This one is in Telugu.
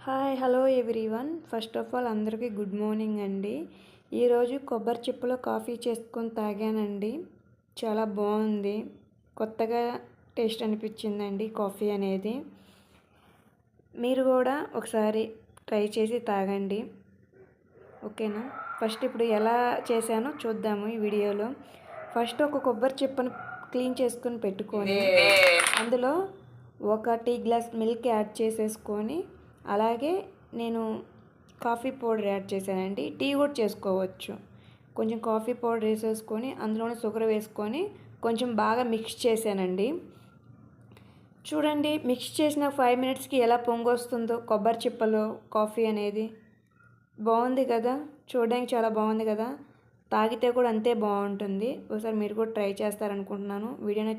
Hi hello everyone. First of all అందరికీ గుడ్ మార్నింగ్ అండి. ఈరోజు కొబ్బరి చిప్పలో కాఫీ చేసుకొని తాగానండి. చాలా బాగుంది, కొత్తగా టేస్ట్ అనిపించిందండి కాఫీ అనేది. మీరు కూడా ఒకసారి ట్రై చేసి తాగండి, ఓకేనా? ఫస్ట్ ఇప్పుడు ఎలా చేశానో చూద్దాము ఈ వీడియోలో. ఫస్ట్ ఒక కొబ్బరి చిప్పను క్లీన్ చేసుకొని పెట్టుకొని అందులో ఒక టీ గ్లాస్ మిల్క్ యాడ్ చేసేసుకొని, అలాగే నేను కాఫీ పౌడర్ యాడ్ చేశానండి. టీ కూడా చేసుకోవచ్చు. కొంచెం కాఫీ పౌడర్ వేసేసుకొని అందులోనే షుగర్ వేసుకొని కొంచెం బాగా మిక్స్ చేశానండి. చూడండి, మిక్స్ చేసిన 5 మినిట్స్కి ఎలా పొంగొస్తుందో కొబ్బరి చిప్పలో కాఫీ అనేది. బాగుంది కదా, చూడడానికి చాలా బాగుంది కదా. తాగితే కూడా అంతే బాగుంటుంది. ఒకసారి మీరు కూడా ట్రై చేస్తారనుకుంటున్నాను. వీడియో